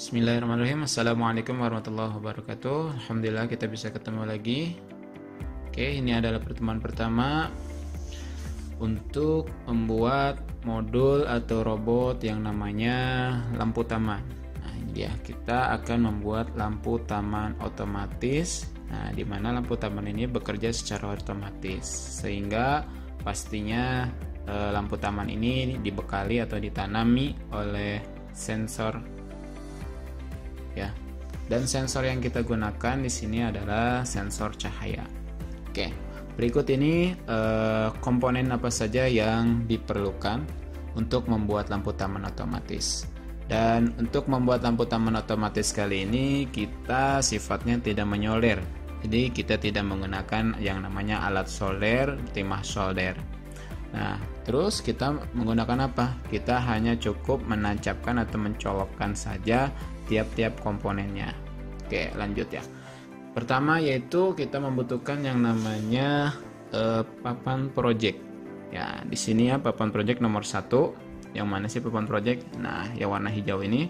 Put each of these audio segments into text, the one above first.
Bismillahirrahmanirrahim. Assalamualaikum warahmatullahi wabarakatuh. Alhamdulillah kita bisa ketemu lagi. Oke, ini adalah pertemuan pertama untuk membuat modul atau robot yang namanya lampu taman. Nah, ini dia. Kita akan membuat lampu taman otomatis. Nah, di mana lampu taman ini bekerja secara otomatis, sehingga pastinya lampu taman ini dibekali atau ditanami oleh sensor, ya. Dan sensor yang kita gunakan di sini adalah sensor cahaya. Oke, berikut ini komponen apa saja yang diperlukan untuk membuat lampu taman otomatis. Dan untuk membuat lampu taman otomatis kali ini kita sifatnya tidak menyoler. Jadi kita tidak menggunakan yang namanya alat solder, timah solder. Nah, terus kita menggunakan apa? Kita hanya cukup menancapkan atau mencolokkan saja tiap-tiap komponennya. Oke, lanjut ya. Pertama yaitu kita membutuhkan yang namanya papan project. Ya, di sini ya papan project nomor 1. Yang mana sih papan project? Nah, yang warna hijau ini.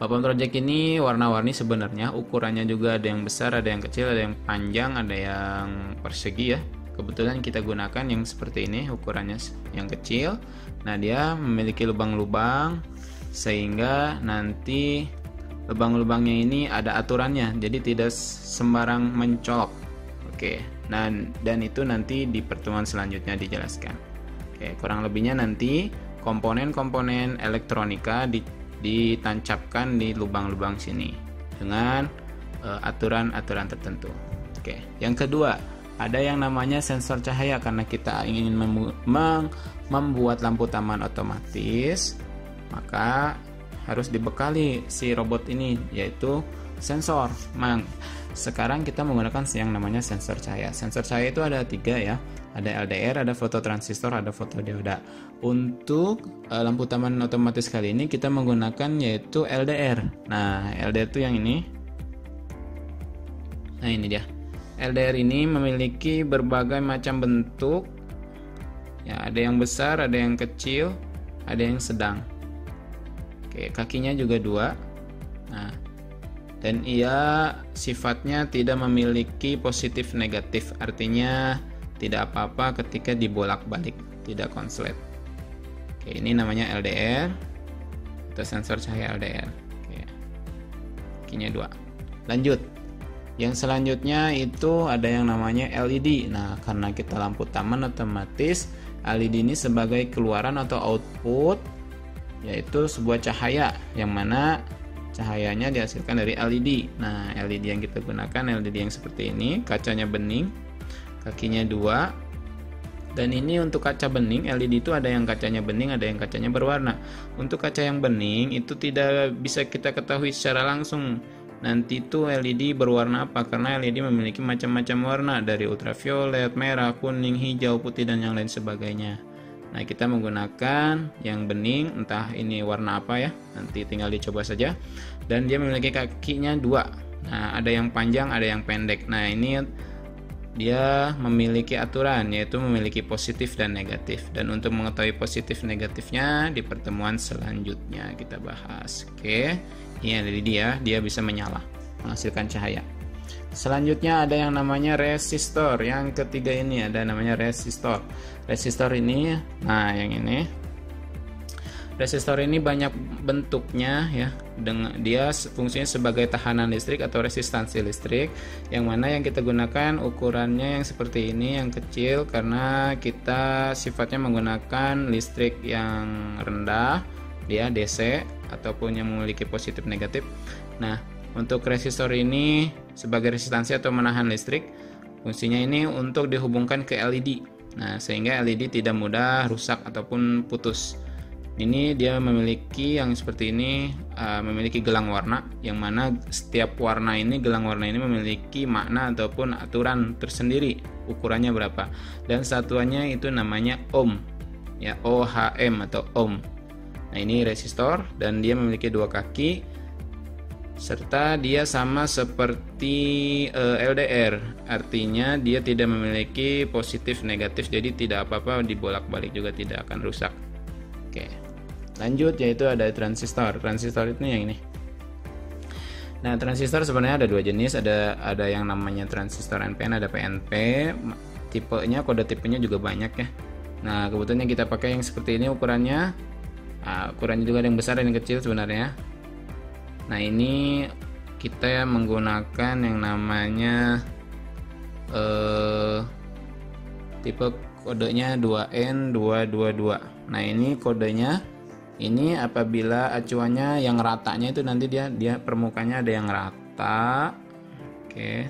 Papan project ini warna-warni sebenarnya, ukurannya juga ada yang besar, ada yang kecil, ada yang panjang, ada yang persegi ya. Kebetulan kita gunakan yang seperti ini, ukurannya yang kecil. Nah, dia memiliki lubang-lubang sehingga nanti lubang-lubangnya ini ada aturannya, jadi tidak sembarang mencolok. Oke. Dan itu nanti di pertemuan selanjutnya dijelaskan. Oke, kurang lebihnya nanti komponen-komponen elektronika ditancapkan di lubang-lubang sini dengan aturan-aturan tertentu. Oke. Yang kedua, ada yang namanya sensor cahaya karena kita ingin membuat lampu taman otomatis, maka harus dibekali si robot ini yaitu sensor. Sekarang kita menggunakan yang namanya sensor cahaya. Sensor cahaya itu ada 3 ya. Ada LDR, ada fototransistor, ada fotodioda. Untuk lampu taman otomatis kali ini kita menggunakan yaitu LDR. Nah, LDR itu yang ini. Nah, ini dia. LDR ini memiliki berbagai macam bentuk. Ya, ada yang besar, ada yang kecil, ada yang sedang. Oke, kakinya juga 2. Nah, dan ia sifatnya tidak memiliki positif negatif, artinya tidak apa-apa ketika dibolak-balik, tidak konslet. Oke, ini namanya LDR atau sensor cahaya LDR. Oke, kakinya 2. Lanjut. Yang selanjutnya itu ada yang namanya LED. Nah, karena kita lampu taman otomatis, LED ini sebagai keluaran atau output, yaitu sebuah cahaya yang mana cahayanya dihasilkan dari LED. Nah, LED yang kita gunakan LED yang seperti ini, kacanya bening, kakinya 2. Dan ini untuk kaca bening, LED itu ada yang kacanya bening, ada yang kacanya berwarna. Untuk kaca yang bening itu tidak bisa kita ketahui secara langsung nanti itu LED berwarna apa, karena LED memiliki macam-macam warna dari ultraviolet, merah, kuning, hijau, putih, dan yang lain sebagainya. Nah, kita menggunakan yang bening, entah ini warna apa ya, nanti tinggal dicoba saja. Dan dia memiliki kakinya 2. Nah, ada yang panjang, ada yang pendek. Nah, ini dia memiliki aturan, yaitu memiliki positif dan negatif. Dan untuk mengetahui positif negatifnya di pertemuan selanjutnya kita bahas. Oke, ini ada di dia bisa menyala, menghasilkan cahaya. Selanjutnya ada yang namanya resistor. Yang ketiga ini ada namanya resistor. Resistor ini, nah yang ini. Resistor ini banyak bentuknya ya. Dia fungsinya sebagai tahanan listrik atau resistansi listrik, yang mana yang kita gunakan ukurannya yang seperti ini, yang kecil, karena kita sifatnya menggunakan listrik yang rendah, dia DC ataupun yang memiliki positif negatif. Nah, untuk resistor ini sebagai resistansi atau menahan listrik, fungsinya ini untuk dihubungkan ke LED. Nah, sehingga LED tidak mudah rusak ataupun putus. Ini dia memiliki yang seperti ini, memiliki gelang warna, yang mana setiap warna ini, gelang warna ini memiliki makna ataupun aturan tersendiri, ukurannya berapa. Dan satuannya itu namanya ohm, ya, OHM atau ohm. Nah, ini resistor dan dia memiliki 2 kaki, serta dia sama seperti LDR, artinya dia tidak memiliki positif negatif, jadi tidak apa-apa dibolak-balik juga tidak akan rusak. Oke, lanjut, yaitu ada transistor. Transistor itu yang ini. Nah, transistor sebenarnya ada dua jenis, ada yang namanya transistor NPN, ada PNP. Tipenya, kode tipenya juga banyak ya. Nah, kebetulan yang kita pakai yang seperti ini ukurannya. Nah, ukurannya juga ada yang besar dan yang kecil sebenarnya. Nah, ini kita menggunakan yang namanya tipe kodenya 2N222. Nah, ini kodenya. Ini apabila acuannya yang ratanya itu nanti dia permukaannya ada yang rata. Oke.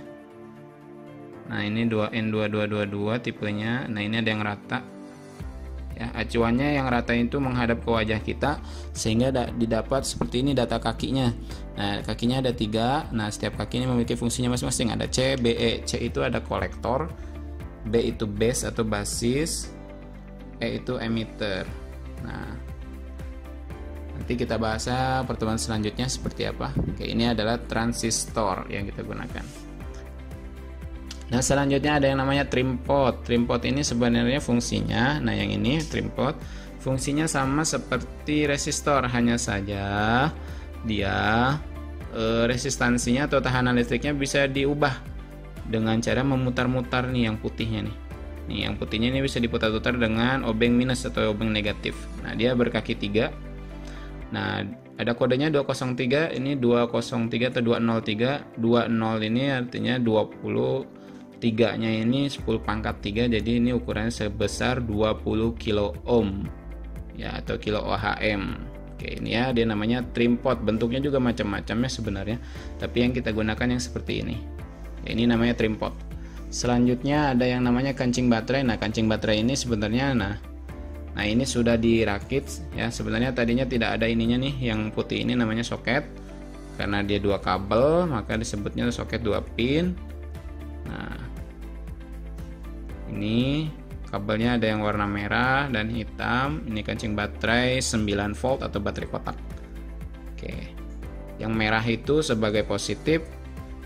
Nah, ini 2N2222 tipenya. Nah, ini ada yang rata. Ya, acuannya yang rata itu menghadap ke wajah kita sehingga didapat seperti ini data kakinya. Nah, kakinya ada 3. Nah, setiap kaki ini memiliki fungsinya masing-masing. Ada C, B, E. C itu ada kolektor, B itu base atau basis, E itu emitter. Nah, nanti kita bahas pertemuan selanjutnya seperti apa. Oke, ini adalah transistor yang kita gunakan. Nah, selanjutnya ada yang namanya trim pot. Trim pot ini sebenarnya fungsinya, nah yang ini trim pot, fungsinya sama seperti resistor, hanya saja dia resistansinya atau tahanan listriknya bisa diubah dengan cara memutar-mutar nih yang putihnya nih. Nih yang putihnya ini bisa diputar-putar dengan obeng minus atau obeng negatif. Nah, dia berkaki 3. Nah, ada kodenya 203, ini 203 atau 203. 20 ini artinya 23-nya ini 10 pangkat 3, jadi ini ukurannya sebesar 20 kilo ohm ya, atau kilo ohm. Oke, ini ya dia namanya trim pot. Bentuknya juga macam-macam ya sebenarnya, tapi yang kita gunakan yang seperti ini ya, ini namanya trim pot. Selanjutnya ada yang namanya kancing baterai. Nah, kancing baterai ini sebenarnya Nah, ini sudah dirakit ya. Sebenarnya tadinya tidak ada ininya nih, yang putih ini namanya soket. Karena dia 2 kabel, maka disebutnya soket 2 pin. Nah, ini kabelnya ada yang warna merah dan hitam. Ini kancing baterai 9 volt atau baterai kotak. Oke. Yang merah itu sebagai positif,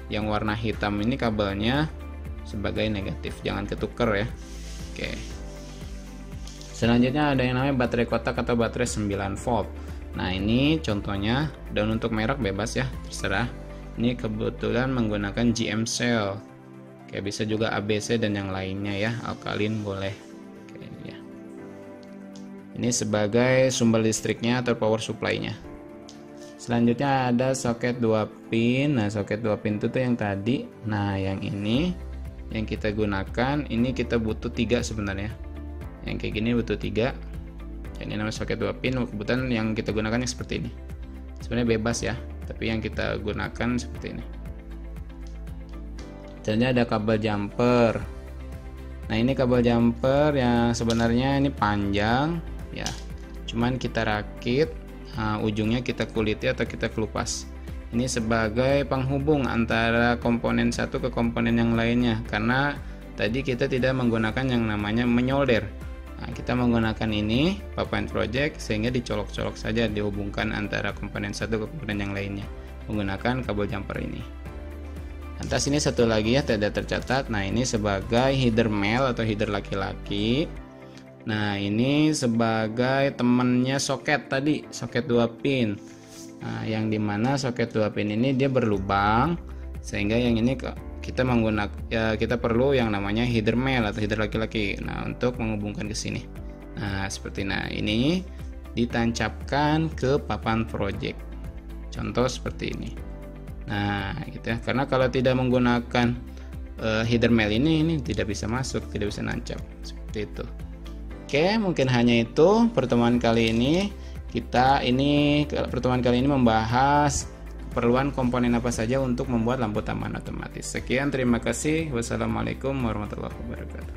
yang warna hitam ini kabelnya sebagai negatif. Jangan ketuker ya. Oke. Selanjutnya ada yang namanya baterai kotak atau baterai 9 volt. Nah, ini contohnya, dan untuk merek bebas ya, terserah. Ini kebetulan menggunakan GM cell. Oke, bisa juga ABC dan yang lainnya ya, alkalin boleh. Oke, ya. Ini sebagai sumber listriknya atau power supply-nya. Selanjutnya ada soket 2 pin. Nah, soket 2 pin itu tuh yang tadi. Nah, yang ini yang kita gunakan, ini kita butuh 3 sebenarnya. Yang kayak gini butuh 3. Ini namanya soket 2 pin. Kebetulan yang kita gunakan yang seperti ini. Sebenarnya bebas ya, tapi yang kita gunakan seperti ini. Dan ada kabel jumper. Nah, ini kabel jumper yang sebenarnya ini panjang ya. Cuman kita rakit, ujungnya kita kuliti atau kita kelupas. Ini sebagai penghubung antara komponen satu ke komponen yang lainnya, karena tadi kita tidak menggunakan yang namanya menyolder. Nah, kita menggunakan ini papan project sehingga dicolok-colok saja, dihubungkan antara komponen satu ke komponen yang lainnya menggunakan kabel jumper ini. Lantas ini satu lagi ya, tidak tercatat. Nah, ini sebagai header male atau header laki-laki. Nah, ini sebagai temannya soket tadi, soket 2 pin. Nah, yang dimana soket 2 pin ini dia berlubang, sehingga yang ini kita menggunakan ya, kita perlu yang namanya header male atau header laki-laki. Nah, untuk menghubungkan ke sini. Nah, seperti ini ditancapkan ke papan project. Contoh seperti ini. Nah, gitu ya. Karena kalau tidak menggunakan header male ini tidak bisa masuk, tidak bisa nancap. Seperti itu. Oke, mungkin hanya itu pertemuan kali ini. Pertemuan kali ini membahas keperluan komponen apa saja untuk membuat lampu taman otomatis. Sekian, terima kasih. Wassalamualaikum warahmatullahi wabarakatuh.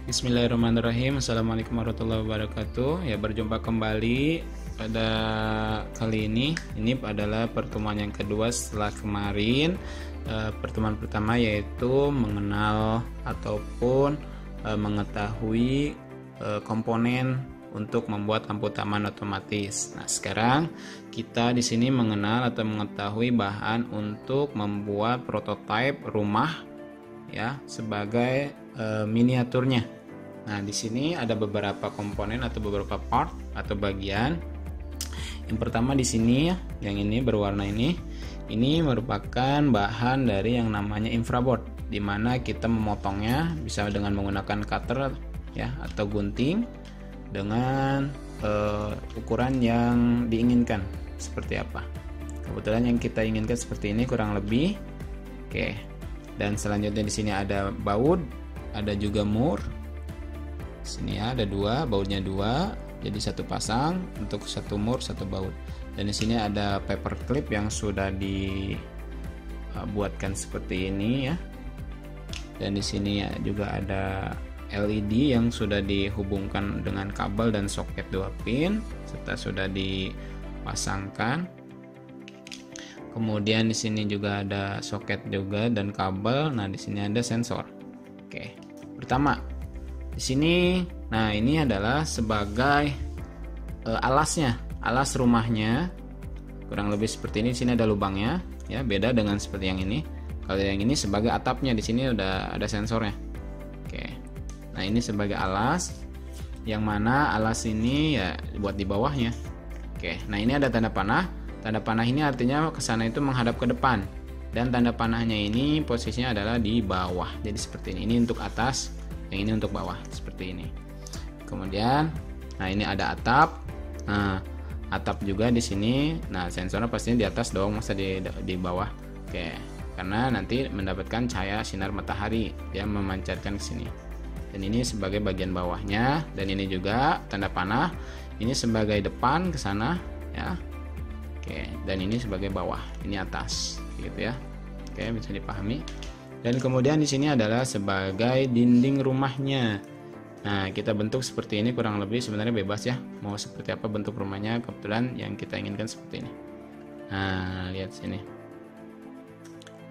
Bismillahirrahmanirrahim. Assalamualaikum warahmatullahi wabarakatuh. Ya, berjumpa kembali pada kali ini. Ini adalah pertemuan yang kedua setelah kemarin. Pertemuan pertama yaitu mengenal ataupun mengetahui komponen untuk membuat lampu taman otomatis. Nah, sekarang kita di sini mengenal atau mengetahui bahan untuk membuat prototipe rumah ya, sebagai miniaturnya. Nah, di sini ada beberapa komponen atau beberapa part atau bagian. Yang pertama di sini ya, yang ini berwarna ini merupakan bahan dari yang namanya infraboard, di mana kita memotongnya bisa dengan menggunakan cutter ya atau gunting dengan ukuran yang diinginkan seperti apa. Kebetulan yang kita inginkan seperti ini kurang lebih. Oke. Dan selanjutnya di sini ada baut, ada juga mur. Sini ya ada dua, bautnya dua, jadi satu pasang untuk satu mur, satu baut. Dan di sini ada paper clip yang sudah dibuatkan seperti ini ya. Dan di sini ya juga ada LED yang sudah dihubungkan dengan kabel dan soket 2 pin serta sudah dipasangkan. Kemudian di sini juga ada soket juga dan kabel. Nah, di sini ada sensor. Oke. Pertama, di sini nah ini adalah sebagai alasnya, alas rumahnya. Kurang lebih seperti ini. Di sini ada lubangnya ya, beda dengan seperti yang ini. Kalau yang ini sebagai atapnya, di sini udah ada sensornya. Oke. Nah, ini sebagai alas, yang mana alas ini ya buat di bawahnya. Oke. Nah, ini ada tanda panah. Tanda panah ini artinya ke sana itu menghadap ke depan. Dan tanda panahnya ini posisinya adalah di bawah. Jadi seperti ini. Ini untuk atas, yang ini untuk bawah, seperti ini. Kemudian, nah ini ada atap. Nah, atap juga di sini. Nah, sensornya pastinya di atas dong, masa di bawah. Oke. Karena nanti mendapatkan cahaya sinar matahari, dia memancarkan ke sini. Dan ini sebagai bagian bawahnya, dan ini juga tanda panah. Ini sebagai depan ke sana ya. Oke, dan ini sebagai bawah, ini atas gitu ya. Oke, bisa dipahami. Dan kemudian di sini adalah sebagai dinding rumahnya. Nah, kita bentuk seperti ini kurang lebih, sebenarnya bebas ya. Mau seperti apa bentuk rumahnya, kebetulan yang kita inginkan seperti ini. Nah, lihat sini.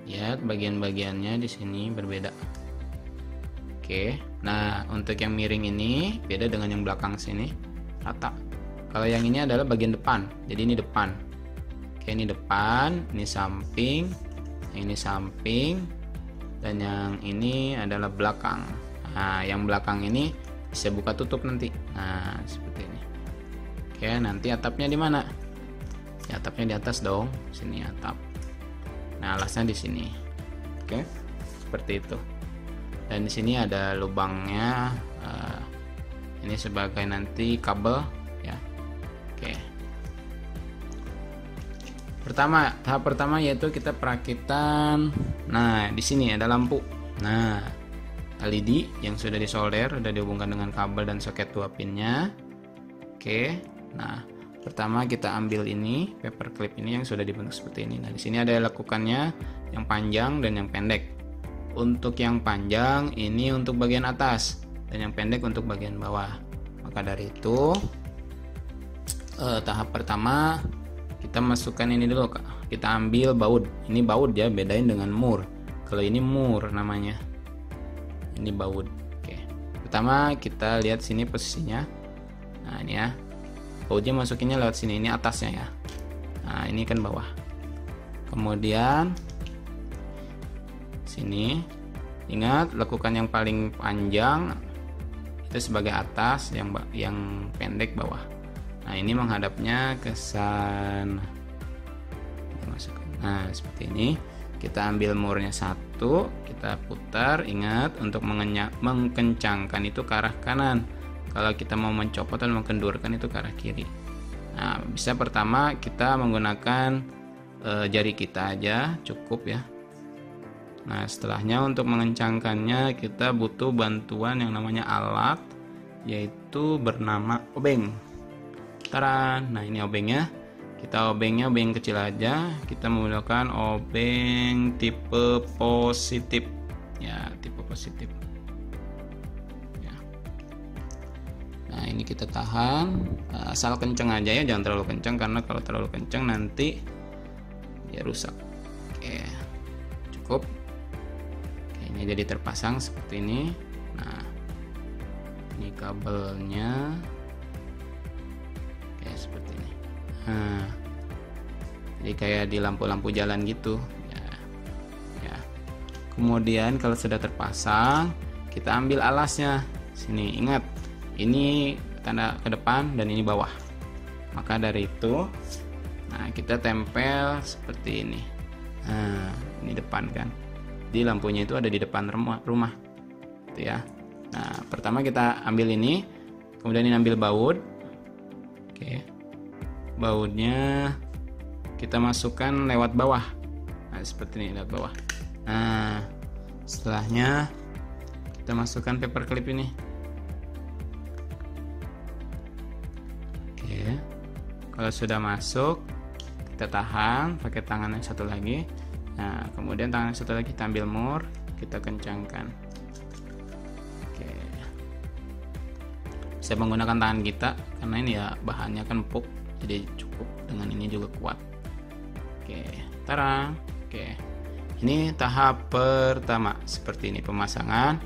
Lihat bagian-bagiannya di sini berbeda. Oke, nah untuk yang miring ini beda dengan yang belakang sini, rata. Kalau yang ini adalah bagian depan, jadi ini depan. Oke, ini depan, ini samping, yang ini samping, dan yang ini adalah belakang. Nah, yang belakang ini bisa buka tutup nanti. Nah, seperti ini. Oke, nanti atapnya di mana? Ya, atapnya di atas dong. Sini atap. Nah, alasnya di sini. Oke, seperti itu. Dan di sini ada lubangnya. Ini sebagai nanti kabel, ya. Oke. Tahap pertama yaitu kita perakitan. Nah, di sini ada lampu. Nah, LED yang sudah disolder, sudah dihubungkan dengan kabel dan soket 2 pinnya. Oke. Nah, pertama kita ambil ini paper clip ini yang sudah dibentuk seperti ini. Nah, di sini ada lekukannya yang panjang dan yang pendek. Untuk yang panjang ini untuk bagian atas dan yang pendek untuk bagian bawah. Maka dari itu tahap pertama kita masukkan ini dulu, kita ambil baut. Ini baut ya, bedain dengan mur. Kalau ini mur namanya, ini baut. Oke. Pertama kita lihat sini posisinya. Nah, ini ya, bautnya masukinnya lewat sini, ini atasnya ya. Nah, ini kan bawah. Kemudian sini, ingat lekukan yang paling panjang itu sebagai atas, yang pendek bawah. Nah, ini menghadapnya ke sana. Nah, seperti ini. Kita ambil murnya satu, kita putar. Ingat untuk mengkencangkan itu ke arah kanan. Kalau kita mau mencopot dan mengkendurkan itu ke arah kiri. Nah, bisa pertama kita menggunakan jari kita aja cukup ya. Nah, setelahnya untuk mengencangkannya kita butuh bantuan yang namanya alat, yaitu bernama obeng. Taran. Nah, ini obengnya. Kita obengnya obeng kecil aja. Kita menggunakan obeng tipe positif. Ya, tipe positif. Ya. Nah, ini kita tahan. Asal kenceng aja ya, jangan terlalu kenceng, karena kalau terlalu kenceng nanti ya rusak. Oke. Cukup. Ini jadi terpasang seperti ini. Nah, ini kabelnya kayak seperti ini. Nah, jadi kayak di lampu-lampu jalan gitu ya. Ya. Kemudian kalau sudah terpasang, kita ambil alasnya Sini, ingat ini tanda ke depan dan ini bawah. Maka dari itu, nah kita tempel seperti ini. Nah, ini depan kan. Di lampunya itu ada di depan rumah. Gitu ya. Nah, pertama kita ambil ini, kemudian ini ambil baut. Oke. Bautnya kita masukkan lewat bawah. Nah, seperti ini lewat bawah. Nah, setelahnya kita masukkan paperclip ini. Oke. Kalau sudah masuk, kita tahan pakai tangan yang satu lagi. Nah, kemudian tangan yang satu lagi kita ambil mur, kita kencangkan. Oke. Saya menggunakan tangan kita karena ini ya bahannya kan empuk, jadi cukup dengan ini juga kuat. Oke, tarang. Oke. Ini tahap pertama seperti ini, pemasangan.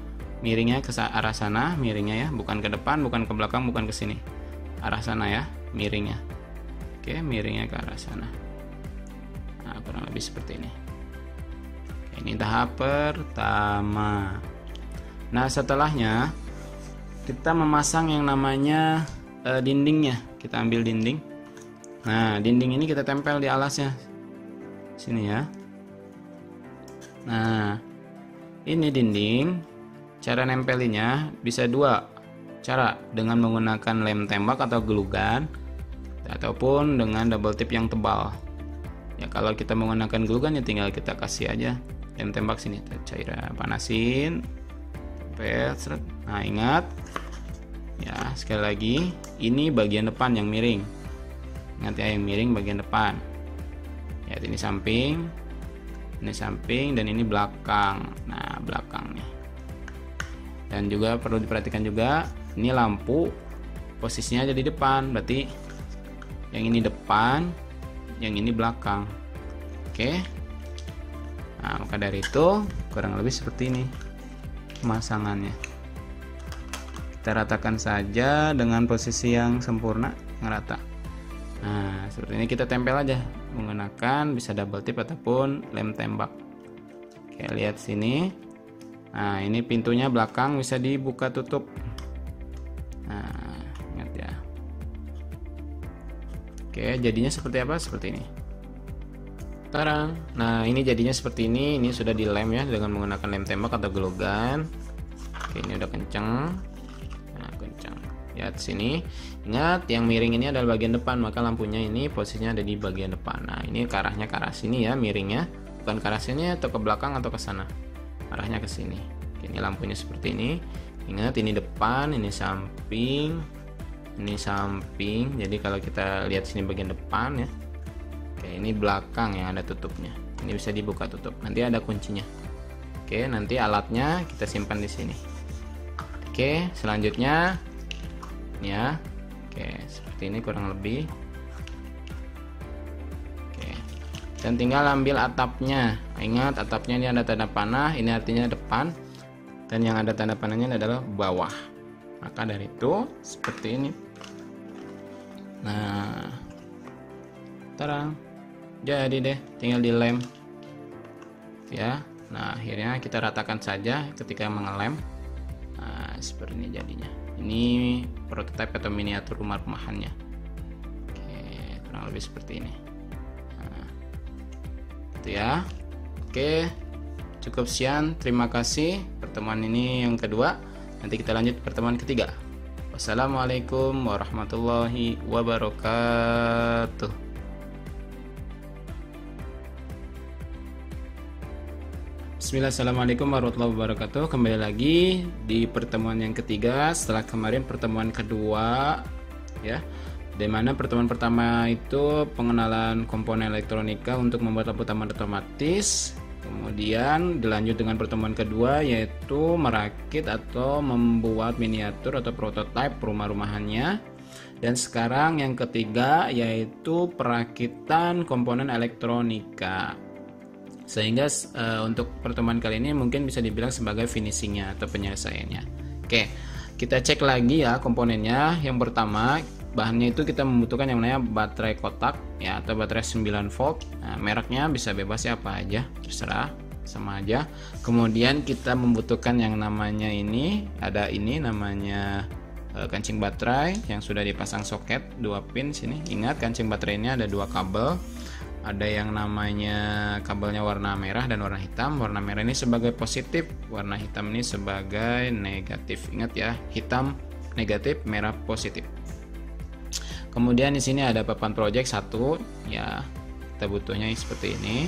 Miringnya ke arah sana, miringnya ya, bukan ke depan, bukan ke belakang, bukan ke sini. Arah sana ya, miringnya. Oke, miringnya ke arah sana. Nah, kurang lebih seperti ini. Oke, ini tahap pertama. Nah, setelahnya kita memasang yang namanya dindingnya. Kita ambil dinding. Nah, dinding ini kita tempel di alasnya. Sini ya. Nah, ini dinding. Cara nempelinya bisa dua cara, dengan menggunakan lem tembak atau glue gun, ataupun dengan double tip yang tebal. Ya, kalau kita menggunakan glue gun ya tinggal kita kasih aja lem tembak sini, cairan panasin, tempel, seret. Nah, ingat ya, sekali lagi ini bagian depan yang miring. Ingat ya, yang miring bagian depan. Ya, ini samping, dan ini belakang. Nah, belakang nih. Dan juga perlu diperhatikan juga, ini lampu posisinya ada di depan, berarti yang ini depan, yang ini belakang. Oke. Nah, maka dari itu kurang lebih seperti ini pemasangannya. Kita ratakan saja dengan posisi yang sempurna, ngerata. Nah, seperti ini kita tempel aja menggunakan bisa double tip ataupun lem tembak. Oke, lihat sini. Nah, ini pintunya belakang bisa dibuka tutup. Nah, ingat ya. Oke, jadinya seperti apa? Seperti ini. Tarang. Nah, ini jadinya seperti ini. Ini sudah dilem ya dengan menggunakan lem tembak atau glue gun. Oke, ini udah kenceng. Nah, kenceng. Lihat sini. Ingat, yang miring ini adalah bagian depan, maka lampunya ini posisinya ada di bagian depan. Nah, ini ke arahnya ke arah sini ya, miringnya. Bukan ke arah sini atau ke belakang atau ke sana. Arahnya ke sini. Oke, ini lampunya seperti ini. Ingat, ini depan, ini samping, ini samping. Jadi kalau kita lihat sini bagian depan ya. Oke, ini belakang yang ada tutupnya. Ini bisa dibuka tutup. Nanti ada kuncinya. Oke, nanti alatnya kita simpan di sini. Oke, selanjutnya ya. Oke, seperti ini kurang lebih. Oke. Dan tinggal ambil atapnya. Ingat, atapnya ini ada tanda panah, ini artinya depan, dan yang ada tanda panahnya adalah bawah. Maka dari itu seperti ini. Nah, terang, jadi deh, tinggal dilem ya. Nah, akhirnya kita ratakan saja ketika mengelem. Nah, seperti ini jadinya. Ini prototipe atau miniatur rumah-rumahannya. Oke, kurang lebih seperti ini. Nah, itu ya. Oke, cukup sekian. Terima kasih. Pertemuan ini yang kedua. Nanti kita lanjut pertemuan ketiga. Wassalamualaikum warahmatullahi wabarakatuh. Bismillah, assalamualaikum warahmatullahi wabarakatuh. Kembali lagi di pertemuan yang ketiga setelah kemarin pertemuan kedua ya. Di mana pertemuan pertama itu pengenalan komponen elektronika untuk membuat lampu taman otomatis. Kemudian dilanjut dengan pertemuan kedua yaitu merakit atau membuat miniatur atau prototipe rumah-rumahannya. Dan sekarang yang ketiga yaitu perakitan komponen elektronika. Sehingga untuk pertemuan kali ini mungkin bisa dibilang sebagai finishingnya atau penyelesaiannya. Oke, kita cek lagi ya komponennya. Yang pertama, bahannya itu kita membutuhkan yang namanya baterai kotak ya, atau baterai 9 volt. Nah, mereknya bisa bebas ya, apa aja terserah. sama aja. Kemudian kita membutuhkan yang namanya ini, ada ini namanya kancing baterai yang sudah dipasang soket 2 pin sini. Ingat, kancing baterai ini ada 2 kabel. Ada yang namanya kabelnya warna merah dan warna hitam. Warna merah ini sebagai positif, warna hitam ini sebagai negatif. Ingat ya, hitam negatif, merah positif. Kemudian di sini ada papan project 1 ya. Kita butuhnya seperti ini.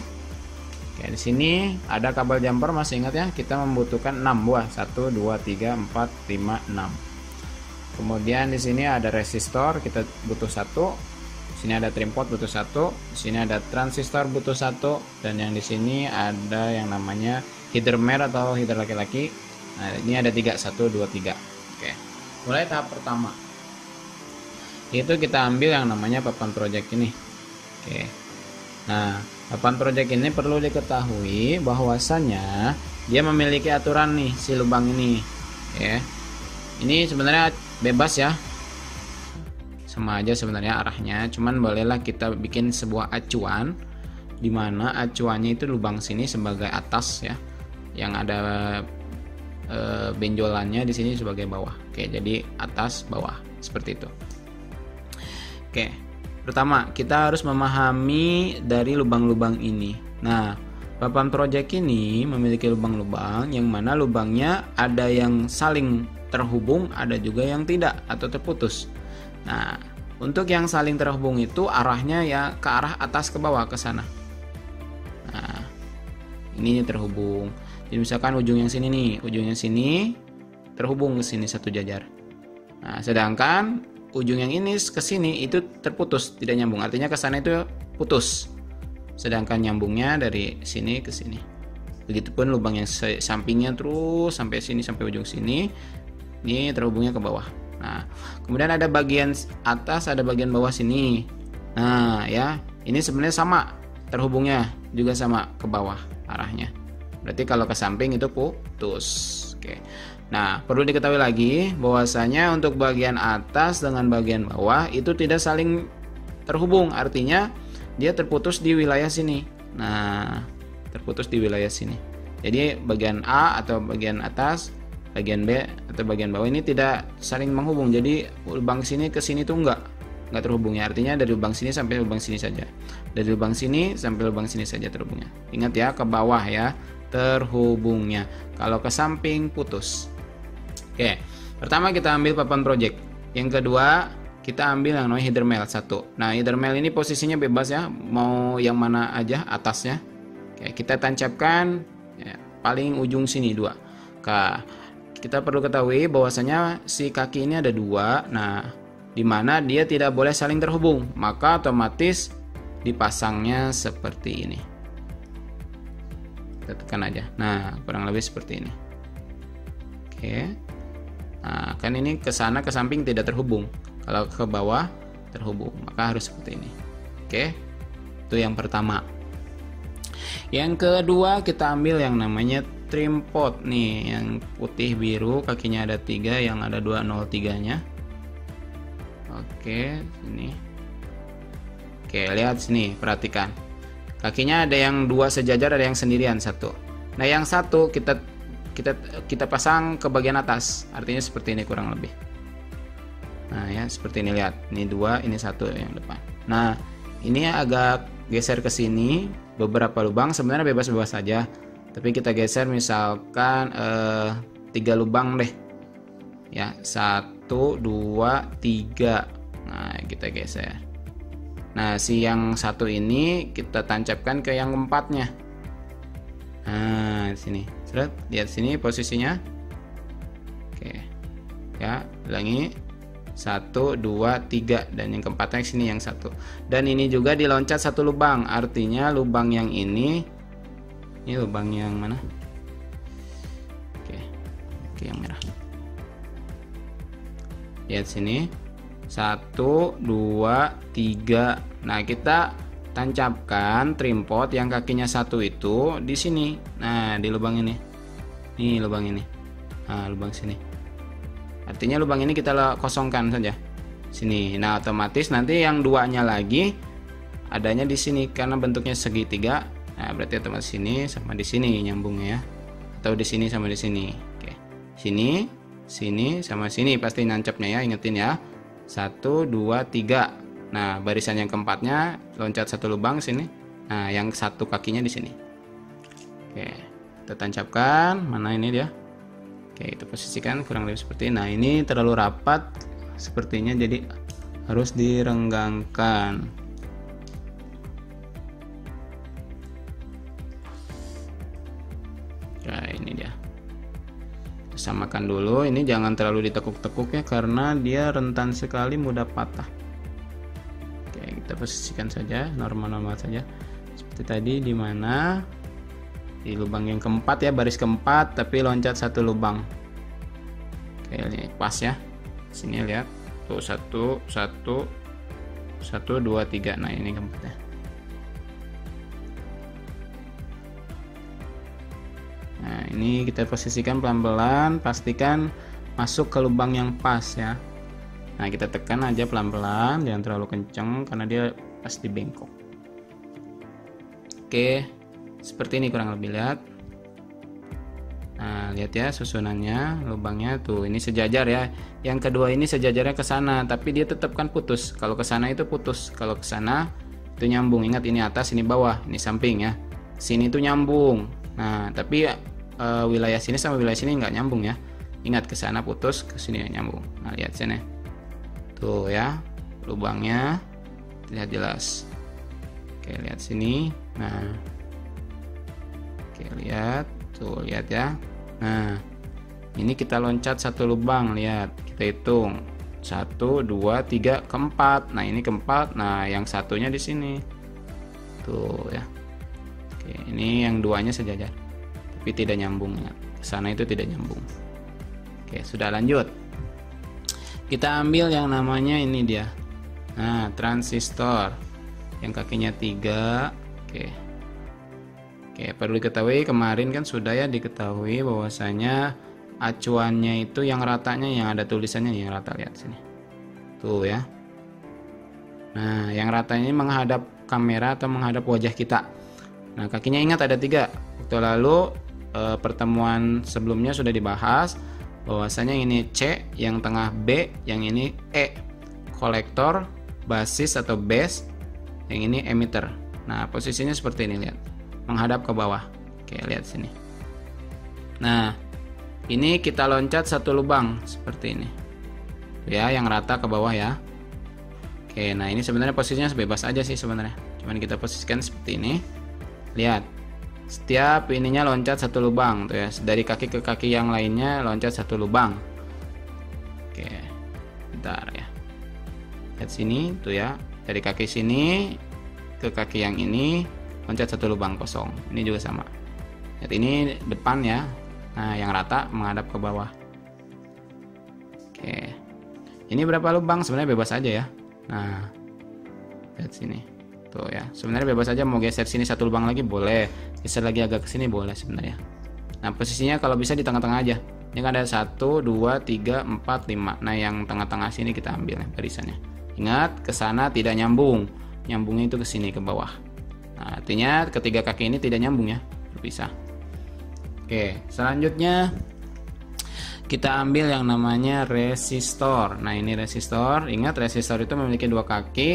Oke, di sini ada kabel jumper, masih ingat ya, kita membutuhkan 6 buah. 1 2 3 4 5 6. Kemudian di sini ada resistor, kita butuh 1. Sini ada trim pot butuh 1, di sini ada transistor butuh 1, dan yang di sini ada yang namanya header male atau header laki-laki. Nah, ini ada 3, 1 2 3. Oke. Mulai tahap pertama. Itu kita ambil yang namanya papan project ini. Oke. Nah, papan project ini perlu diketahui bahwasannya dia memiliki aturan nih, si lubang ini. Ya. Ini sebenarnya bebas ya. Sama aja sebenarnya arahnya, cuman bolehlah kita bikin sebuah acuan, dimana acuannya itu lubang sini sebagai atas ya, yang ada benjolannya di sini sebagai bawah. Oke, jadi atas bawah seperti itu. Oke, pertama kita harus memahami dari lubang-lubang ini. Nah, papan project ini memiliki lubang-lubang yang mana lubangnya ada yang saling terhubung, ada juga yang tidak atau terputus. Nah, untuk yang saling terhubung itu arahnya ya ke arah atas ke bawah ke sana. Nah, ini terhubung. Jadi misalkan ujung yang sini nih, ujung yang sini terhubung ke sini satu jajar. Nah, sedangkan ujung yang ini ke sini itu terputus, tidak nyambung. Artinya ke sana itu putus. Sedangkan nyambungnya dari sini ke sini. Begitupun lubang yang sampingnya terus sampai sini, sampai ujung sini. Ini terhubungnya ke bawah. Nah, kemudian ada bagian atas, ada bagian bawah sini. Nah, ya, ini sebenarnya sama terhubungnya, juga sama ke bawah arahnya. Berarti kalau ke samping itu putus. Oke. Nah, perlu diketahui lagi bahwasanya untuk bagian atas dengan bagian bawah itu tidak saling terhubung. Artinya dia terputus di wilayah sini. Nah, terputus di wilayah sini. Jadi bagian A atau bagian atas, bagian B atau bagian bawah ini tidak saling menghubung. Jadi lubang sini ke sini tuh enggak terhubung ya. Artinya dari lubang sini sampai lubang sini saja. Dari lubang sini sampai lubang sini saja terhubungnya. Ingat ya, ke bawah ya terhubungnya. Kalau ke samping putus. Oke. Pertama kita ambil papan project. Yang kedua kita ambil yang namanya header male 1. Nah, header male ini posisinya bebas ya, mau yang mana aja atasnya. Oke, kita tancapkan ya, paling ujung sini 2. Kita perlu ketahui bahwasanya si kaki ini ada 2. Nah, di mana dia tidak boleh saling terhubung, maka otomatis dipasangnya seperti ini. Kita tekan aja. Nah, kurang lebih seperti ini. Oke. Nah, kan ini ke sana ke samping tidak terhubung. Kalau ke bawah terhubung, maka harus seperti ini. Oke. Itu yang pertama. Yang kedua kita ambil yang namanya trim pot nih, yang putih biru, kakinya ada 3, yang ada 203-nya. Oke, sini. Oke, lihat sini, perhatikan. Kakinya ada yang 2 sejajar, ada yang sendirian 1. Nah, yang 1 kita pasang ke bagian atas. Artinya seperti ini kurang lebih. Nah, ya, seperti ini, lihat. Ini 2, ini 1 yang depan. Nah, ini agak geser ke sini, beberapa lubang, sebenarnya bebas-bebas saja. Tapi kita geser misalkan 3 lubang deh. Ya, 1 2 3. Nah, kita geser. Nah, si yang 1 ini kita tancapkan ke yang 4-nya. Nah, sini. Lihat sini posisinya. Oke. Ya, ulangi. 1 2 3 dan yang keempatnya sini yang 1. Dan ini juga diloncat 1 lubang. Artinya lubang yang ini lubang yang mana? Oke, yang merah. Lihat sini. 1 2 3. Nah, kita tancapkan trim pot yang kakinya 1 itu di sini. Nah, di lubang ini. Nih lubang ini. Nah, lubang sini. Artinya lubang ini kita kosongkan saja. Sini. Nah, otomatis nanti yang 2-nya lagi adanya di sini karena bentuknya segitiga. Nah, berarti otomatis sini sama di sini nyambungnya ya. Atau di sini sama di sini. Oke. Sini, sini sama sini pasti nancapnya ya, ingetin ya. 1 2 3. Nah, barisan yang keempatnya loncat satu lubang sini. Nah, yang satu kakinya di sini. Oke, kita tancapkan. Mana ini dia? Oke, itu posisikan kurang lebih seperti ini. Nah, ini terlalu rapat sepertinya, jadi harus direnggangkan. Nah, ini dia. Kita samakan dulu. Ini jangan terlalu ditekuk-tekuk ya, karena dia rentan sekali mudah patah. Oke, kita posisikan saja normal-normal saja. Seperti tadi, di mana? Di lubang yang keempat ya, baris keempat, tapi loncat satu lubang. Oke, ini pas ya. Sini lihat. Tuh, 1 1 1 2 3. Nah, ini keempatnya. Nah, ini kita posisikan pelan-pelan, pastikan masuk ke lubang yang pas ya. Nah, kita tekan aja pelan-pelan, jangan terlalu kenceng karena dia pasti bengkok. Oke, seperti ini kurang lebih, lihat. Nah, lihat ya susunannya, lubangnya tuh, ini sejajar ya. Yang kedua ini sejajarnya ke sana, tapi dia tetap kan putus. Kalau ke sana itu putus, kalau ke sana itu nyambung. Ingat, ini atas, ini bawah, ini samping ya. Sini tuh nyambung. Nah, tapi wilayah sini sama wilayah sini nggak nyambung ya. Ingat, ke sana putus, ke sini nyambung. Nah, lihat sini. Tuh ya, lubangnya lihat jelas. Oke, lihat sini. Nah, oke, lihat. Tuh, lihat ya. Nah, ini kita loncat satu lubang, lihat. Kita hitung. 1 2 3 keempat. Nah, ini keempat. Nah, yang satunya di sini. Tuh ya. Oke, ini yang duanya sejajar. Tapi tidak nyambung ya. Kesana itu tidak nyambung. Oke, sudah lanjut. Kita ambil yang namanya ini dia. Nah, transistor. Yang kakinya 3. Oke, perlu diketahui kemarin kan sudah ya diketahui bahwasanya acuannya itu yang ratanya, yang ada tulisannya yang rata, lihat sini. Tuh ya. Nah, yang ratanya ini menghadap kamera atau menghadap wajah kita. Nah, kakinya ingat ada 3. Waktu lalu pertemuan sebelumnya sudah dibahas bahwasanya ini C, yang tengah B, yang ini E. Kolektor, basis atau base, yang ini emitter. Nah, posisinya seperti ini, lihat. Menghadap ke bawah. Oke, lihat sini. Nah, ini kita loncat satu lubang seperti ini. Ya, yang rata ke bawah ya. Oke, nah ini sebenarnya posisinya bebas aja sih sebenarnya. Cuman kita posisikan seperti ini. Lihat. Setiap ininya loncat satu lubang tuh ya. Dari kaki ke kaki yang lainnya loncat satu lubang. Oke. Bentar ya. Lihat sini tuh ya. Dari kaki sini ke kaki yang ini loncat satu lubang kosong. Ini juga sama. Lihat, ini depan ya. Nah, yang rata menghadap ke bawah. Oke. Ini berapa lubang? Sebenarnya bebas aja ya. Nah, lihat sini. Tuh ya. Sebenarnya bebas aja, mau geser sini satu lubang lagi boleh. Geser lagi agak ke sini boleh sebenarnya. Nah, posisinya kalau bisa di tengah-tengah aja. Ini kan ada 1 2 3 4 5. Nah, yang tengah-tengah sini kita ambil ya barisannya. Ingat, ke sana tidak nyambung. Nyambungnya itu ke sini ke bawah. Nah, artinya ketiga kaki ini tidak nyambung ya, berpisah. Oke, selanjutnya kita ambil yang namanya resistor. Nah, ini resistor. Ingat, resistor itu memiliki 2 kaki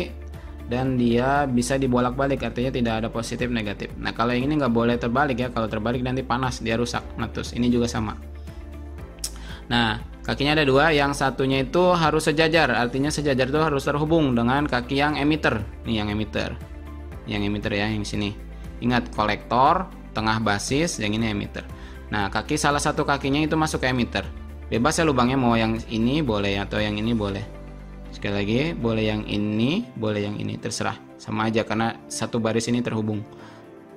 dan dia bisa dibolak-balik, artinya tidak ada positif negatif. Nah, kalau yang ini nggak boleh terbalik ya. Kalau terbalik nanti panas, dia rusak, meletus. Ini juga sama. Nah, kakinya ada 2. Yang satunya itu harus sejajar, artinya sejajar itu harus terhubung dengan kaki yang emitter. Nih yang emitter. Yang emitter ya, yang sini. Ingat, kolektor, tengah basis, yang ini emitter. Nah, salah satu kakinya itu masuk ke emitter. Bebas ya lubangnya, mau yang ini boleh atau yang ini boleh. Sekali lagi, boleh yang ini, boleh yang ini, terserah. Sama aja karena satu baris ini terhubung.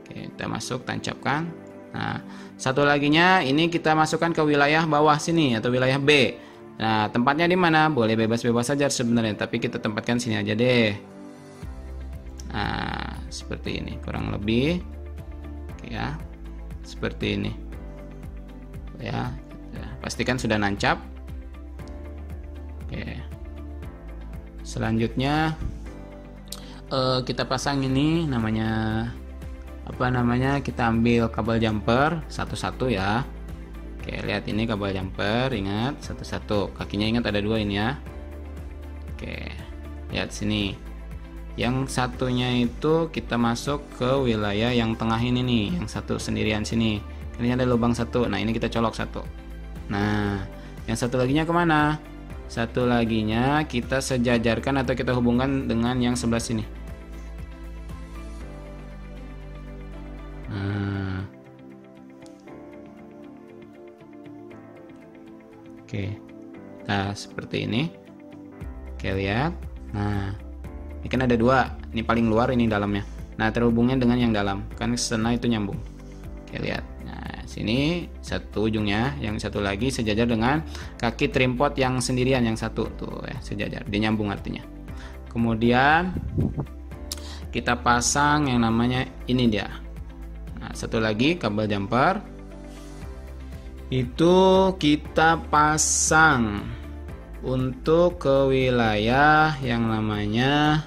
Oke, kita masuk, tancapkan. Nah, satu laginya ini kita masukkan ke wilayah bawah sini atau wilayah B. Nah, tempatnya di mana? Boleh bebas-bebas saja sebenarnya, tapi kita tempatkan sini aja deh. Nah, seperti ini kurang lebih. Oke ya. Seperti ini. Ya, pastikan sudah nancap. Oke. Selanjutnya kita pasang ini namanya apa namanya, kita ambil kabel jumper satu-satu ya. Oke, lihat ini kabel jumper, ingat satu-satu. Kakinya ingat ada dua ini ya. Oke, lihat sini. Yang satunya itu kita masuk ke wilayah yang tengah ini nih, yang satu sendirian sini. Ini ada lubang satu. Nah, ini kita colok satu. Nah, yang satu laginya kemana? Satu laginya kita sejajarkan atau kita hubungkan dengan yang sebelah sini. Oke, nah seperti ini. Oke, lihat. Nah, ini kan ada dua. Ini paling luar, ini dalamnya. Nah, terhubungnya dengan yang dalam. Kan sana itu nyambung. Oke, lihat. Nah, sini satu ujungnya, yang satu lagi sejajar dengan kaki trimpot yang sendirian, yang satu tuh ya, sejajar. Dia nyambung artinya. Kemudian kita pasang yang namanya ini dia. Nah, satu lagi kabel jumper. Itu kita pasang untuk ke wilayah yang namanya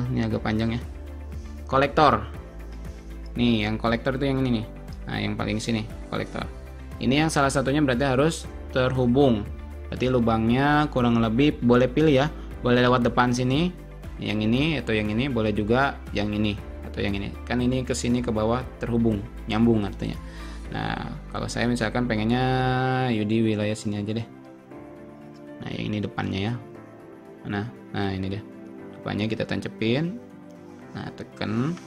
ini agak panjang ya, kolektor. Nih, yang kolektor itu yang ini nih. Nah, yang paling sini kolektor. Ini yang salah satunya berarti harus terhubung. Berarti lubangnya kurang lebih boleh pilih ya. Boleh lewat depan sini, yang ini atau yang ini, boleh juga yang ini atau yang ini. Kan ini ke sini ke bawah terhubung, nyambung artinya. Nah, kalau saya misalkan pengennya di wilayah sini aja deh. Nah, yang ini depannya ya. Nah ini dia. Depannya kita tancepin. Nah, tekan.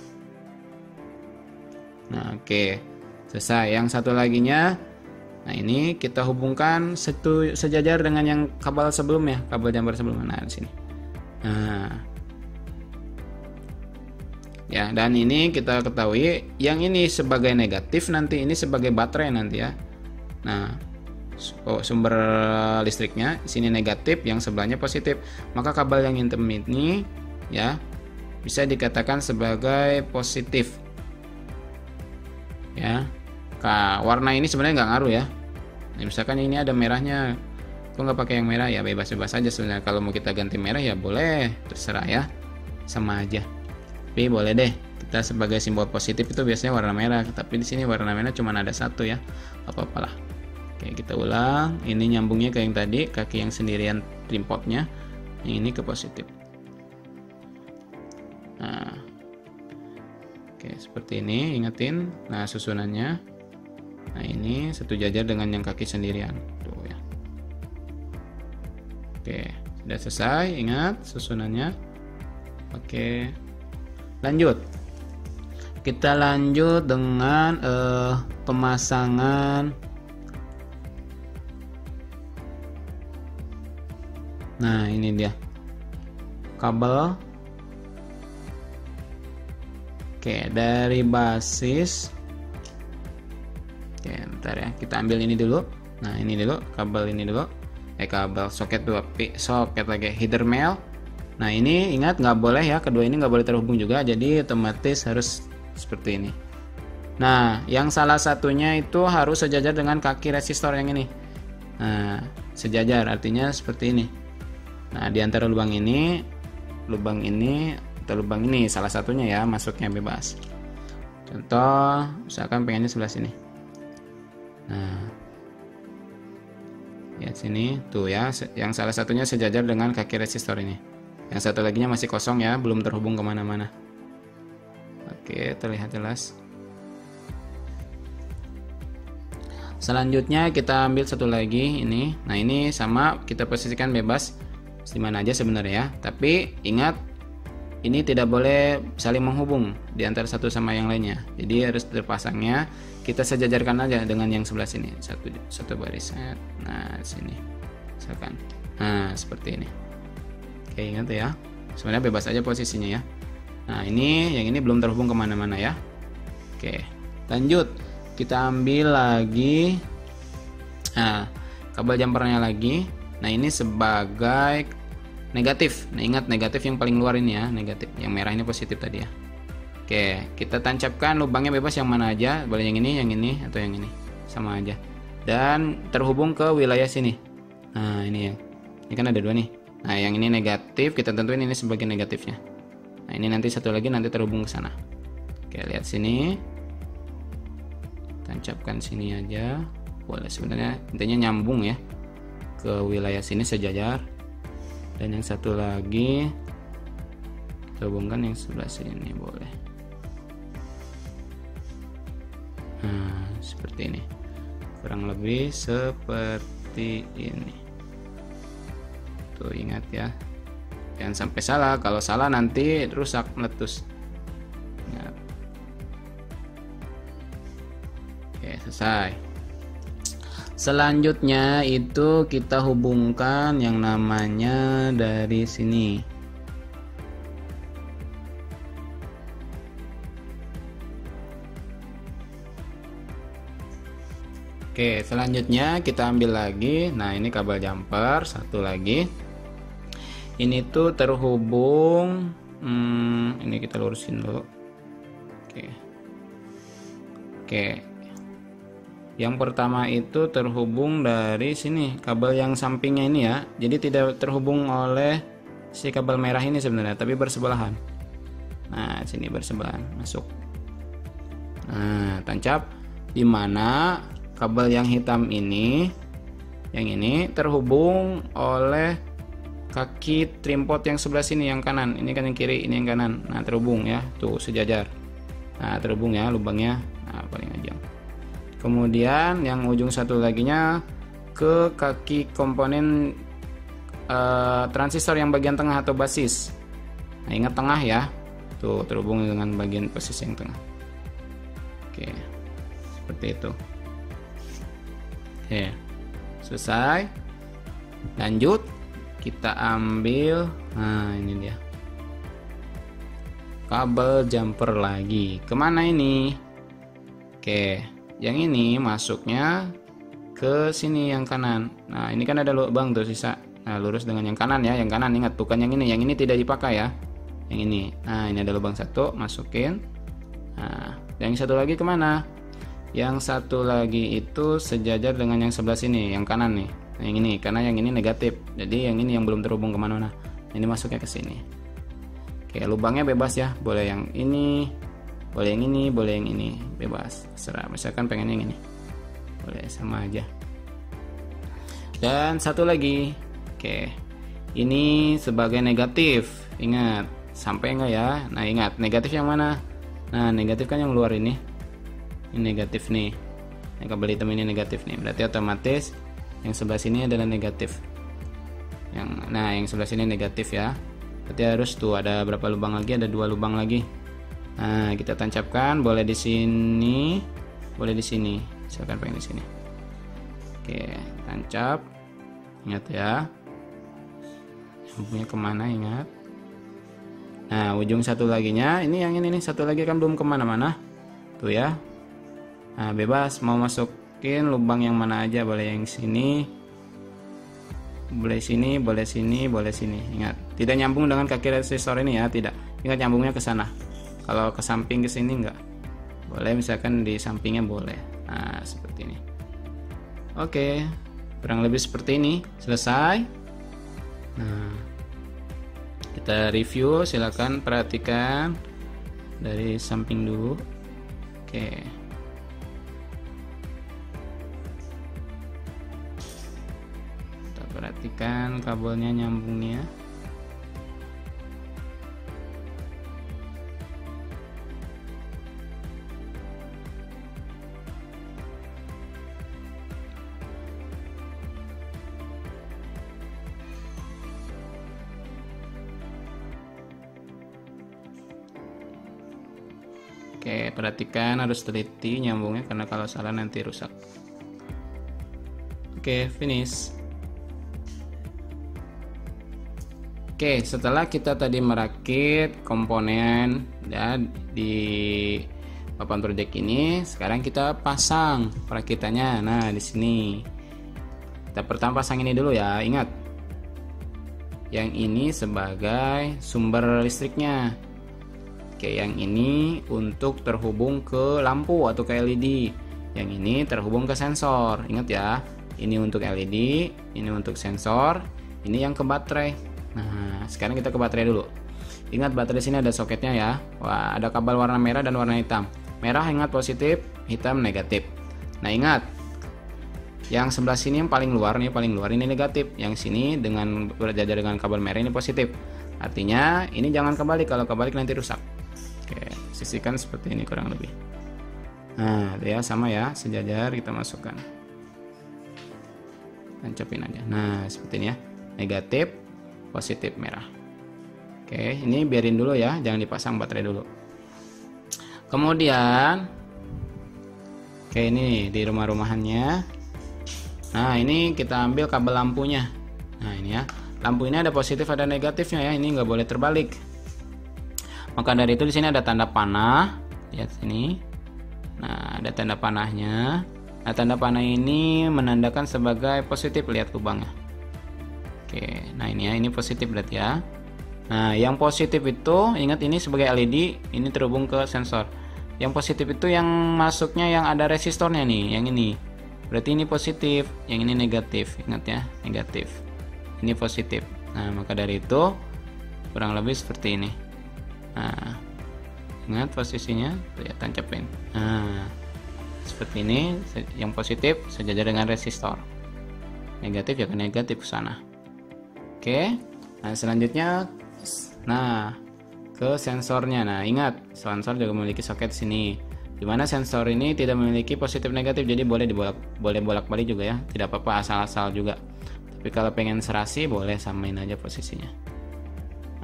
Nah, oke. Selesai. Yang satu laginya, nah ini kita hubungkan sejajar dengan yang kabel sebelumnya, kabel jumper sebelumnya. Nah, di sini. Nah, ya, dan ini kita ketahui yang ini sebagai negatif, nanti ini sebagai baterai nanti ya. Nah, sumber listriknya sini negatif, yang sebelahnya positif. Maka kabel yang hitam ini ya bisa dikatakan sebagai positif. Ya. Warna ini sebenarnya nggak ngaruh ya. Nah, misalkan ini ada merahnya, kok nggak pakai yang merah, ya bebas-bebas aja sebenarnya. Kalau mau kita ganti merah ya boleh, terserah ya, sama aja. Tapi boleh deh, kita sebagai simbol positif itu biasanya warna merah, tapi di sini warna merah cuma ada satu ya, apa-apalah. Oke, kita ulang. Ini nyambungnya ke yang tadi, kaki yang sendirian trimpotnya, yang ini ke positif. Nah, oke, seperti ini, ingetin. Nah, susunannya, nah ini satu jajar dengan yang kaki sendirian tuh ya. Oke, sudah selesai. Ingat susunannya. Oke, lanjut. Kita lanjut dengan pemasangan. Nah, ini dia kabel. Oke, dari basis. Oke, bentar ya, kita ambil ini dulu. Nah, ini dulu, kabel ini dulu. Kabel soket 2 soket lagi, header male. Nah, ini ingat nggak boleh ya, kedua ini nggak boleh terhubung juga, jadi otomatis harus seperti ini. Nah, yang salah satunya itu harus sejajar dengan kaki resistor yang ini. Nah, sejajar artinya seperti ini. Nah, di antara lubang ini atau lubang ini salah satunya ya, masuknya bebas. Contoh, misalkan pengennya sebelah sini. Nah, lihat sini tuh ya, yang salah satunya sejajar dengan kaki resistor ini. Yang satu laginya masih kosong ya, belum terhubung kemana-mana. Oke, terlihat jelas. Selanjutnya kita ambil satu lagi ini. Nah, ini sama, kita posisikan bebas di mana aja sebenarnya ya. Tapi ingat, ini tidak boleh saling menghubung di antara satu sama yang lainnya. Jadi harus terpasangnya kita sejajarkan aja dengan yang sebelah sini. Satu baris. Nah, sini. Misalkan. Nah, seperti ini. Oke, ingat ya. Sebenarnya bebas aja posisinya ya. Nah, yang ini belum terhubung kemana-mana ya. Oke, lanjut. Kita ambil lagi. Nah, kabel jumpernya lagi. Nah, ini sebagai negatif. Nah, ingat negatif yang paling luar ini ya, negatif. Yang merah ini positif tadi ya. Oke, kita tancapkan lubangnya bebas yang mana aja, boleh yang ini, atau yang ini. Sama aja. Dan terhubung ke wilayah sini. Nah, ini ya. Ini kan ada dua nih. Nah, yang ini negatif, kita tentuin ini sebagai negatifnya. Nah, ini nanti satu lagi nanti terhubung ke sana. Oke, lihat sini. Tancapkan sini aja. Boleh, sebenarnya intinya nyambung ya ke wilayah sini sejajar. Dan yang satu lagi kita hubungkan yang sebelah sini, boleh. Nah, seperti ini. Kurang lebih seperti ini. Tuh, ingat ya. Jangan sampai salah. Kalau salah nanti rusak, meletus. Ingat. Oke, selesai. Selanjutnya itu kita hubungkan yang namanya dari sini. Oke, selanjutnya kita ambil lagi. Nah, ini kabel jumper satu lagi. Ini tuh terhubung. Ini kita lurusin dulu. Oke. Yang pertama itu terhubung dari sini, kabel yang sampingnya ini ya. Jadi tidak terhubung oleh si kabel merah ini sebenarnya, tapi bersebelahan. Nah, sini bersebelahan, masuk. Nah, tancap di mana kabel yang hitam ini, yang ini terhubung oleh kaki trimpot yang sebelah sini yang kanan. Ini kan yang kiri, ini yang kanan. Nah, terhubung ya, tuh sejajar. Nah, terhubung ya lubangnya. Nah, paling ajang. Kemudian yang ujung satu laginya ke kaki komponen transistor yang bagian tengah atau basis. Nah, ingat tengah ya. Tuh terhubung dengan bagian basis yang tengah. Oke. Seperti itu. Oke. Selesai. Lanjut kita ambil. Nah, ini dia. Kabel jumper lagi. Kemana ini? Oke. Yang ini masuknya ke sini yang kanan. Nah, ini kan ada lubang tuh sisa. Nah, lurus dengan yang kanan ya. Yang kanan ingat, bukan yang ini. Yang ini tidak dipakai ya. Yang ini. Nah, ini ada lubang satu, masukin. Nah, yang satu lagi kemana? Yang satu lagi itu sejajar dengan yang sebelah sini, yang kanan nih. Nah, yang ini, karena yang ini negatif. Jadi yang ini yang belum terhubung kemana-mana. Ini masuknya ke sini. Oke, lubangnya bebas ya. Boleh yang ini, boleh yang ini, boleh yang ini, bebas, terserah. Misalkan pengen yang ini, boleh, sama aja. Dan satu lagi, oke, ini sebagai negatif. Ingat, sampai enggak ya? Nah, ingat, negatif yang mana? Nah, negatif kan yang luar ini. Ini negatif nih. Yang kabel hitam ini negatif nih. Berarti otomatis yang sebelah sini adalah negatif. Yang sebelah sini negatif ya. Berarti harus tuh ada berapa lubang lagi? Ada 2 lubang lagi. Nah, kita tancapkan, boleh di sini, boleh di sini. Misalkan pengen di sini. Oke, tancap. Ingat ya. Nyambungnya kemana, ingat. Nah, ujung satu laginya, ini yang ini nih, satu lagi kan belum kemana-mana. Tuh ya. Nah, bebas mau masukin lubang yang mana aja, boleh yang sini, boleh sini, boleh sini, boleh sini. Ingat, tidak nyambung dengan kaki resistor ini ya, tidak. Ingat, nyambungnya ke sana. Kalau ke samping ke sini enggak. Boleh misalkan di sampingnya boleh. Nah, seperti ini. Oke, kurang lebih seperti ini. Selesai. Nah, kita review, silakan perhatikan dari samping dulu. Oke. Kita perhatikan kabelnya nyambungnya. Oke, perhatikan, harus teliti nyambungnya karena kalau salah nanti rusak. Oke, finish. Oke, setelah kita tadi merakit komponen ya di papan project ini, sekarang kita pasang perakitannya. Nah, di sini. Kita pertama pasang ini dulu ya, ingat. Yang ini sebagai sumber listriknya. Oke, yang ini untuk terhubung ke lampu atau ke LED. Yang ini terhubung ke sensor. Ingat ya, ini untuk LED, ini untuk sensor, ini yang ke baterai. Nah, sekarang kita ke baterai dulu. Ingat baterai sini ada soketnya ya. Wah, ada kabel warna merah dan warna hitam. Merah ingat positif, hitam negatif. Nah, ingat yang sebelah sini yang paling luar nih, paling luar ini negatif. Yang sini dengan berjajar dengan kabel merah ini positif. Artinya ini jangan kebalik, kalau kebalik nanti rusak. Oke, sisihkan seperti ini kurang lebih. Nah, ya sama ya, sejajar kita masukkan. Tancapin aja. Nah, seperti ini ya. Negatif, positif merah. Oke, ini biarin dulu ya, jangan dipasang baterai dulu. Kemudian, oke ini di rumah-rumahannya. Nah, ini kita ambil kabel lampunya. Nah, ini ya, lampu ini ada positif ada negatifnya ya, ini nggak boleh terbalik. Maka dari itu di sini ada tanda panah, lihat sini. Nah, ada tanda panahnya. Nah, tanda panah ini menandakan sebagai positif, lihat lubangnya. Oke, nah ini ya, ini positif berarti ya. Nah, yang positif itu ingat ini sebagai LED, ini terhubung ke sensor. Yang positif itu yang masuknya yang ada resistornya nih, yang ini. Berarti ini positif, yang ini negatif. Ingat ya, negatif. Ini positif. Nah, maka dari itu kurang lebih seperti ini. Nah, ingat posisinya, ya tancapin. Nah, seperti ini, yang positif sejajar dengan resistor. Negatif ya ke negatif ke sana. Oke. Nah, selanjutnya ke sensornya. Nah, ingat sensor juga memiliki soket sini. Dimana sensor ini tidak memiliki positif negatif, jadi boleh bolak-balik juga ya. Tidak apa-apa asal-asal juga. Tapi kalau pengen serasi boleh samain aja posisinya.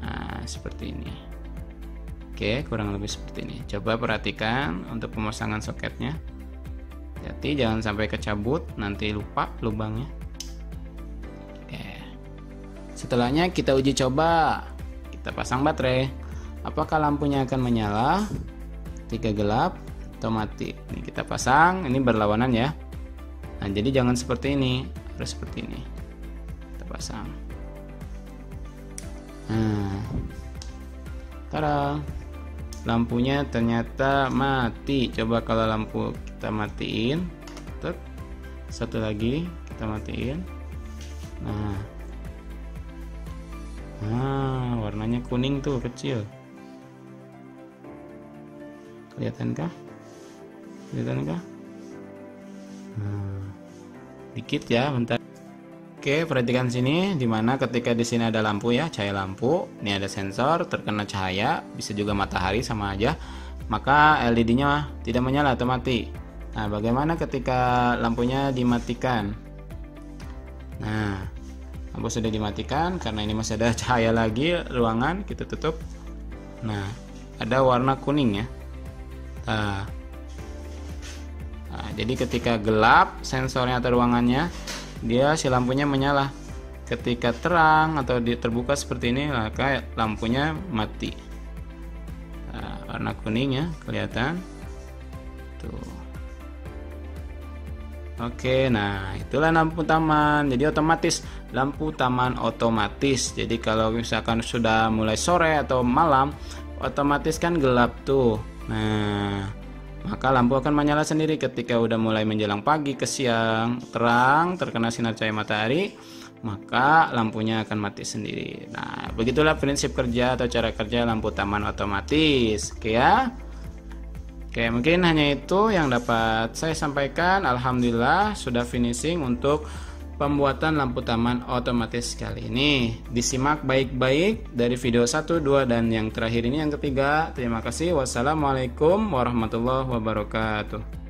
Nah, seperti ini. Oke, kurang lebih seperti ini. Coba perhatikan untuk pemasangan soketnya. Hati jangan sampai kecabut, nanti lupa lubangnya. Oke. Setelahnya kita uji coba. Kita pasang baterai. Apakah lampunya akan menyala ketika gelap atau mati? Ini kita pasang, ini berlawanan ya. Nah, jadi jangan seperti ini, harus seperti ini. Kita pasang. Nah, tada, lampunya ternyata mati. Coba kalau lampu kita matiin, tuh, satu lagi kita matiin. Nah, warnanya kuning tuh kecil. Kelihatankah? Kelihatankah? Nah, dikit ya, bentar. Oke, perhatikan sini, dimana ketika di sini ada lampu ya, cahaya lampu. Ini ada sensor, terkena cahaya, bisa juga matahari sama aja. Maka LED-nya tidak menyala atau mati. Nah, bagaimana ketika lampunya dimatikan? Nah, lampu sudah dimatikan karena ini masih ada cahaya lagi ruangan, kita tutup. Nah, ada warna kuning ya. Nah, jadi ketika gelap sensornya atau ruangannya, dia si lampunya menyala. Ketika terang atau terbuka seperti ini, maka lampunya mati. Nah, warna kuning ya, kelihatan. Tuh. Oke, nah itulah lampu taman. Jadi otomatis lampu taman otomatis. Jadi kalau misalkan sudah mulai sore atau malam, otomatis kan gelap tuh. Nah, maka lampu akan menyala sendiri ketika udah mulai menjelang pagi ke siang, terang, terkena sinar cahaya matahari, maka lampunya akan mati sendiri. Nah, begitulah prinsip kerja atau cara kerja lampu taman otomatis. Oke ya. Oke, mungkin hanya itu yang dapat saya sampaikan. Alhamdulillah sudah finishing untuk pembuatan lampu taman otomatis kali ini. Disimak baik-baik dari video 1, 2, dan yang terakhir ini yang ketiga. Terima kasih. Wassalamualaikum warahmatullahi wabarakatuh.